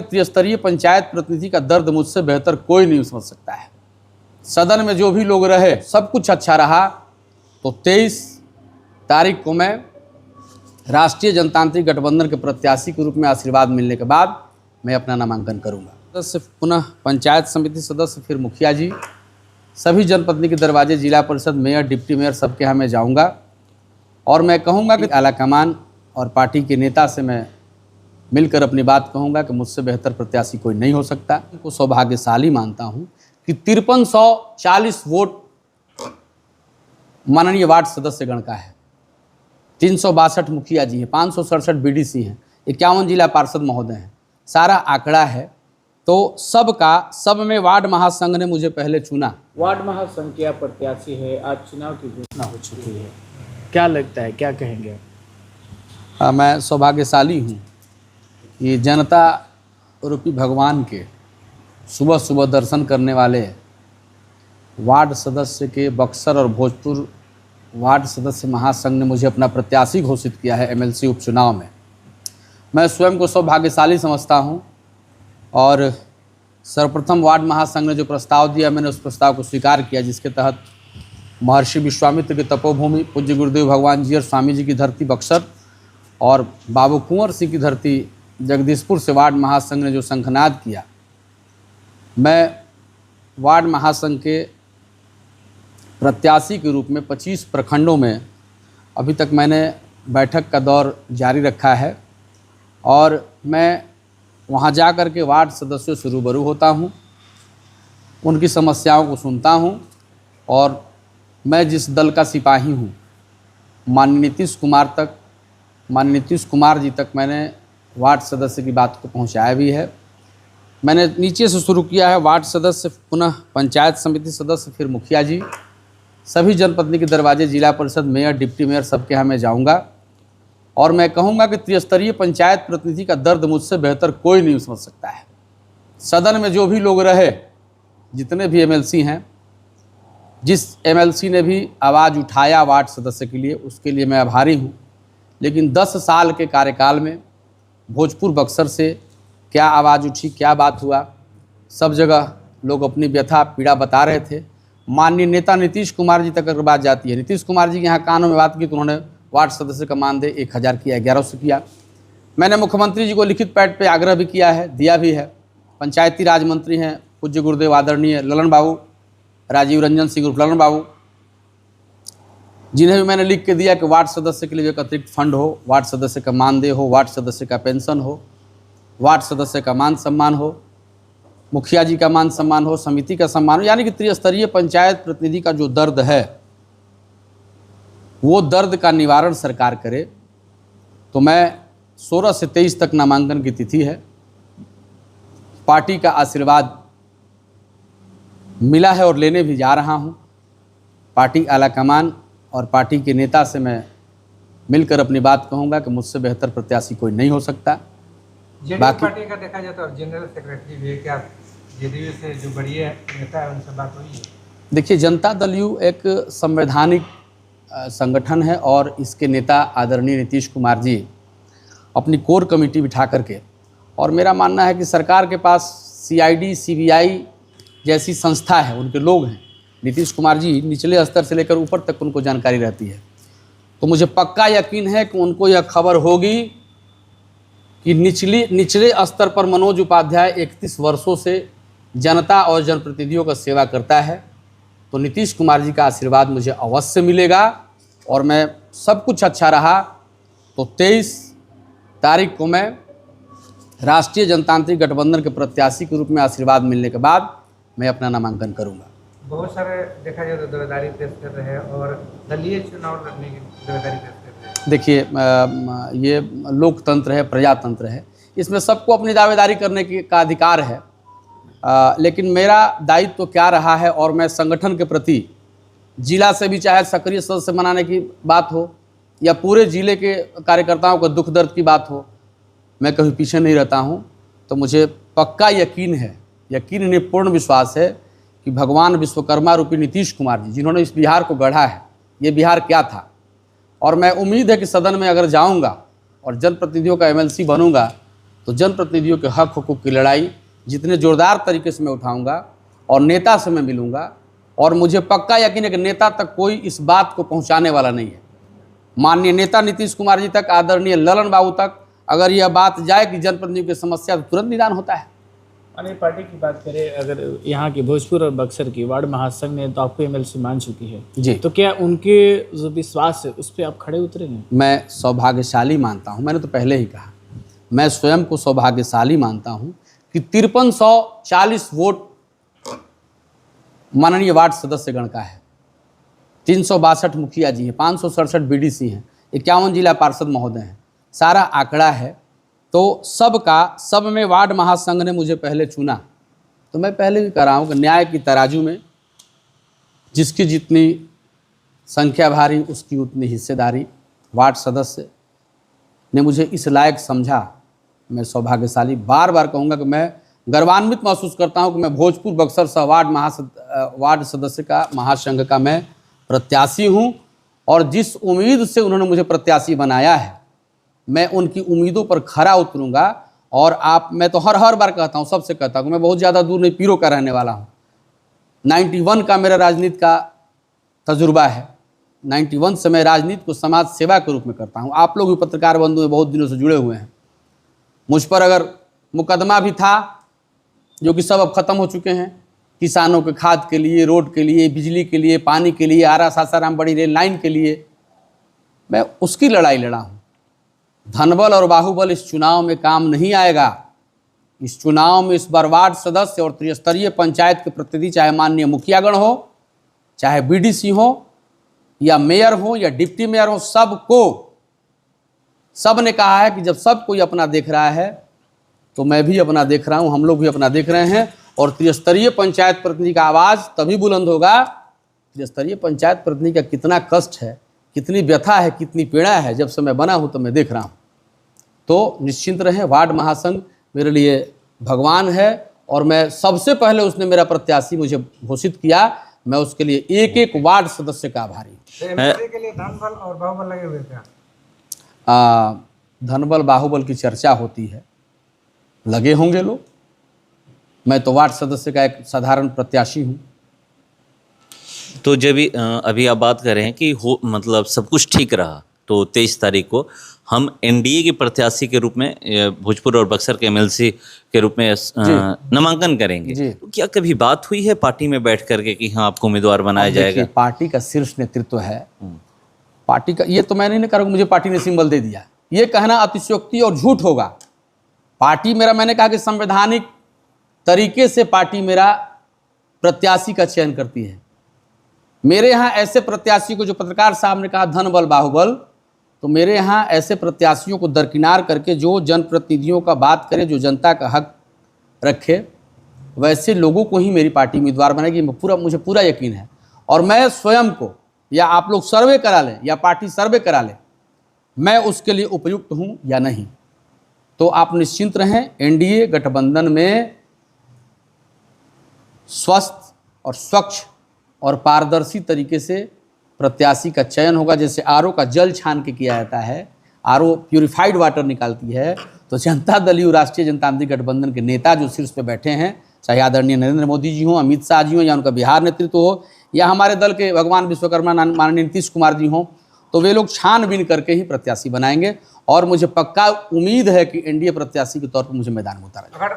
त्रिस्तरीय पंचायत प्रतिनिधि का दर्द मुझसे बेहतर कोई नहीं समझ सकता है। सदन में जो भी लोग रहे सब कुछ अच्छा रहा। तो 23 तारीख को मैं राष्ट्रीय जनतांत्रिक गठबंधन के प्रत्याशी के रूप में आशीर्वाद मिलने के बाद मैं अपना नामांकन करूंगा। सदस्य पुनः पंचायत समिति सदस्य, फिर मुखिया जी, सभी जनप्रतिनिधि के दरवाजे, जिला परिषद, मेयर, डिप्टी मेयर, सबके यहाँ मैं जाऊँगा और मैं कहूँगा कि आलाकमान और पार्टी के नेता से मैं मिलकर अपनी बात कहूँगा कि मुझसे बेहतर प्रत्याशी कोई नहीं हो सकता। उनको सौभाग्यशाली मानता हूँ कि 5340 वोट माननीय वार्ड सदस्यगण का है, 362 मुखिया जी हैं, 567 बीडीसी हैं, 51 जिला पार्षद महोदय हैं, सारा आंकड़ा है। तो सब में वार्ड महासंघ ने मुझे पहले चुना। वार्ड महासंघ के प्रत्याशी है, आज चुनाव की घोषणा हो चुकी है, क्या लगता है, क्या कहेंगे? मैं सौभाग्यशाली हूँ कि जनता रूपी भगवान के सुबह सुबह दर्शन करने वाले वार्ड सदस्य के बक्सर और भोजपुर वार्ड सदस्य महासंघ ने मुझे अपना प्रत्याशी घोषित किया है एमएलसी उपचुनाव में। मैं स्वयं को सौभाग्यशाली समझता हूं और सर्वप्रथम वार्ड महासंघ ने जो प्रस्ताव दिया, मैंने उस प्रस्ताव को स्वीकार किया, जिसके तहत महर्षि विश्वामित्र की तपोभूमि पूज्य गुरुदेव भगवान जी और स्वामी जी की धरती बक्सर और बाबू कुंवर सिंह की धरती जगदीशपुर से वार्ड महासंघ ने जो शंखनाद किया, मैं वार्ड महासंघ के प्रत्याशी के रूप में 25 प्रखंडों में अभी तक मैंने बैठक का दौर जारी रखा है और मैं वहां जाकर के वार्ड सदस्यों से रूबरू होता हूं, उनकी समस्याओं को सुनता हूं और मैं जिस दल का सिपाही हूं, माननीय नीतीश कुमार जी तक मैंने वार्ड सदस्य की बात को पहुंचाया भी है। मैंने नीचे से शुरू किया है, वार्ड सदस्य, पुनः पंचायत समिति सदस्य, फिर मुखिया जी, सभी जनप्रतिनिधि के दरवाजे, जिला परिषद, मेयर, डिप्टी मेयर, सबके यहाँ मैं जाऊँगा और मैं कहूँगा कि त्रिस्तरीय पंचायत प्रतिनिधि का दर्द मुझसे बेहतर कोई नहीं समझ सकता है। सदन में जो भी लोग रहे, जितने भी एमएलसी हैं, जिस एमएलसी ने भी आवाज़ उठाया वार्ड सदस्य के लिए, उसके लिए मैं आभारी हूँ। लेकिन 10 साल के कार्यकाल में भोजपुर बक्सर से क्या आवाज़ उठी, क्या बात हुआ, सब जगह लोग अपनी व्यथा पीड़ा बता रहे थे। माननीय नेता नीतीश कुमार जी तक अगर बात जाती है, नीतीश कुमार जी के यहाँ कानों में बात की तो उन्होंने वार्ड सदस्य का मानदेय 1000 किया, 1100 किया। मैंने मुख्यमंत्री जी को लिखित पैड पे आग्रह भी किया है, दिया भी है। पंचायती राज मंत्री हैं पूज्य गुरुदेव आदरणीय ललन बाबू, राजीव रंजन सिंह उर्फ ललन बाबू, जिन्हें भी मैंने लिख के दिया कि वार्ड सदस्य के लिए जो अतिरिक्त फंड हो, वार्ड सदस्य का मानदेय हो, वार्ड सदस्य का पेंशन हो, वार्ड सदस्य का मान सम्मान हो, मुखिया जी का मान सम्मान हो, समिति का सम्मान हो, यानी कि त्रिस्तरीय पंचायत प्रतिनिधि का जो दर्द है वो दर्द का निवारण सरकार करे। तो मैं 16 से 23 तक नामांकन की तिथि है। पार्टी का आशीर्वाद मिला है और लेने भी जा रहा हूं। पार्टी आलाकमान और पार्टी के नेता से मैं मिलकर अपनी बात कहूंगा कि मुझसे बेहतर प्रत्याशी कोई नहीं हो सकता। बाकी पार्टी का देखा जाए तो जनरल सेक्रेटरी भी है, क्या जेडीयू से जो बड़ी नेता है उनसे बात हुई है? देखिए, जनता दल यू एक संवैधानिक संगठन है और इसके नेता आदरणीय नीतीश कुमार जी अपनी कोर कमेटी बिठा करके, और मेरा मानना है कि सरकार के पास सीआईडी, सीबीआई जैसी संस्था है, उनके लोग हैं। नीतीश कुमार जी निचले स्तर से लेकर ऊपर तक उनको जानकारी रहती है। तो मुझे पक्का यकीन है कि उनको यह खबर होगी कि निचले स्तर पर मनोज उपाध्याय 31 वर्षों से जनता और जनप्रतिनिधियों का सेवा करता है। तो नीतीश कुमार जी का आशीर्वाद मुझे अवश्य मिलेगा और मैं सब कुछ अच्छा रहा तो 23 तारीख को मैं राष्ट्रीय जनतांत्रिक गठबंधन के प्रत्याशी के रूप में आशीर्वाद मिलने के बाद मैं अपना नामांकन करूंगा। बहुत सारे देखा जाए तो दावेदारी पेश कर रहे हैं और दलीय चुनाव लड़ने की दावेदारी पेश कर रहे हैं। देखिए, ये लोकतंत्र है, प्रजातंत्र है, इसमें सबको अपनी दावेदारी करने का अधिकार है। लेकिन मेरा दायित्व तो क्या रहा है, और मैं संगठन के प्रति जिला से भी चाहे सक्रिय सदस्य बनाने की बात हो या पूरे जिले के कार्यकर्ताओं को दुख दर्द की बात हो, मैं कभी पीछे नहीं रहता हूं। तो मुझे पक्का यकीन है, यकीन नहीं पूर्ण विश्वास है कि भगवान विश्वकर्मा रूपी नीतीश कुमार जी, जिन्होंने इस बिहार को गढ़ा है, ये बिहार क्या था, और मैं उम्मीद है कि सदन में अगर जाऊंगा और जनप्रतिनिधियों का एमएलसी बनूंगा तो जनप्रतिनिधियों के हक हुकूक की लड़ाई जितने ज़ोरदार तरीके से मैं उठाऊंगा और नेता से मैं मिलूंगा, और मुझे पक्का यकीन है कि नेता तक कोई इस बात को पहुंचाने वाला नहीं है। माननीय नेता नीतीश कुमार जी तक, आदरणीय ललन बाबू तक अगर यह बात जाए कि जनप्रतिनिधियों की समस्या, तो तुरंत निदान होता है। माननीय पार्टी की बात करें, अगर यहाँ की भोजपुर और बक्सर की वार्ड महासंघ ने तो आपको एमएलसी मान चुकी है जी, तो क्या उनके जो विश्वास है उस पर आप खड़े उतरेंगे? मैं सौभाग्यशाली मानता हूं, मैंने तो पहले ही कहा, मैं स्वयं को सौभाग्यशाली मानता हूं कि 5340 वोट माननीय वार्ड सदस्यगण का है। 362 मुखिया जी हैं, 567 बीडीसी हैं, 51 जिला पार्षद महोदय हैं, सारा आंकड़ा है। तो सब में वार्ड महासंघ ने मुझे पहले चुना। तो मैं पहले भी कह रहा हूँ कि न्याय की तराजू में जिसकी जितनी संख्या भारी उसकी उतनी हिस्सेदारी। वार्ड सदस्य ने मुझे इस लायक समझा, मैं सौभाग्यशाली बार बार कहूँगा कि मैं गर्वान्वित महसूस करता हूँ कि मैं भोजपुर बक्सर सह वार्ड सदस्य का महासंघ का मैं प्रत्याशी हूँ। और जिस उम्मीद से उन्होंने मुझे प्रत्याशी बनाया है, मैं उनकी उम्मीदों पर खरा उतरूँगा। और मैं तो हर बार कहता हूँ, सबसे कहता हूँ, मैं बहुत ज़्यादा दूर नहीं, पीरो का रहने वाला हूँ। 91 का मेरा राजनीति का तजुर्बा है। 91 से मैं राजनीति को समाज सेवा के रूप में करता हूँ। आप लोग भी पत्रकार बंधु में बहुत दिनों से जुड़े हुए हैं। मुझ पर अगर मुकदमा भी था, जो कि सब अब ख़त्म हो चुके हैं, किसानों के खाद के लिए, रोड के लिए, बिजली के लिए, पानी के लिए, आरा सासाराम बड़ी रेल लाइन के लिए, मैं उसकी लड़ाई लड़ा हूँ। धनबल और बाहुबल इस चुनाव में काम नहीं आएगा। इस चुनाव में इस बार वार्ड सदस्य और त्रिस्तरीय पंचायत के प्रतिनिधि, चाहे माननीय मुखियागण हो, चाहे बीडीसी हो, या मेयर हो या डिप्टी मेयर हो, सब ने कहा है कि जब सब कोई अपना देख रहा है तो मैं भी अपना देख रहा हूँ, हम लोग भी अपना देख रहे हैं। और त्रिस्तरीय पंचायत प्रतिनिधि का आवाज़ तभी बुलंद होगा। त्रिस्तरीय पंचायत प्रतिनिधि का कितना कष्ट है, कितनी व्यथा है, कितनी पीड़ा है, जब से मैं बना हूँ तो मैं देख रहा हूँ। तो निश्चिंत रहें, वार्ड महासंघ मेरे लिए भगवान है। और मैं सबसे पहले उसने मेरा प्रत्याशी मुझे घोषित किया, मैं उसके लिए एक एक वार्ड सदस्य का आभारी हूँ। एमएलसी के लिए धनबल और बाहुबल लगे हुए थे। धनबल बाहुबल की चर्चा होती है, लगे होंगे लोग। मैं तो वार्ड सदस्य का एक साधारण प्रत्याशी हूँ। तो जब अभी आप बात कर रहे हैं कि मतलब सब कुछ ठीक रहा, तो 23 तारीख को हम एनडीए के प्रत्याशी के रूप में भोजपुर और बक्सर के एमएलसी के रूप में नामांकन करेंगे। तो क्या कभी बात हुई है पार्टी में बैठ करके कि हाँ आपको उम्मीदवार बनाया जाएगा? पार्टी का शीर्ष नेतृत्व है, पार्टी का। ये तो मैं नहीं करूँगा मुझे पार्टी ने सिंबल दे दिया, ये कहना अतिशयोक्ति और झूठ होगा। पार्टी मेरा, मैंने कहा कि संवैधानिक तरीके से पार्टी मेरा प्रत्याशी का चयन करती है। मेरे यहाँ ऐसे प्रत्याशी को, जो पत्रकार साहब ने कहा धनबल बाहुबल, तो मेरे यहाँ ऐसे प्रत्याशियों को दरकिनार करके जो जनप्रतिनिधियों का बात करे, जो जनता का हक रखे, वैसे लोगों को ही मेरी पार्टी उम्मीदवार बनाएगी। मुझे पूरा यकीन है। और मैं स्वयं को, या आप लोग सर्वे करा लें या पार्टी सर्वे करा लें, मैं उसके लिए उपयुक्त हूँ या नहीं। तो आप निश्चिंत रहें, एनडीए गठबंधन में स्वस्थ और स्वच्छ और पारदर्शी तरीके से प्रत्याशी का चयन होगा। जैसे आरओ का जल छान के किया जाता है, आरओ प्यूरिफाइड वाटर निकालती है, तो जनता दल यू राष्ट्रीय जनतांत्रिक गठबंधन के नेता जो शीर्ष पे बैठे हैं, चाहे आदरणीय नरेंद्र मोदी जी हों, अमित शाह जी हों, या उनका बिहार नेतृत्व हो, या हमारे दल के भगवान विश्वकर्मा माननीय नीतीश कुमार जी हों, तो वे लोग छानबीन करके ही प्रत्याशी बनाएंगे। और मुझे पक्का उम्मीद है कि एनडीए प्रत्याशी के तौर पर मुझे मैदान में उतारा जाएगा। अगर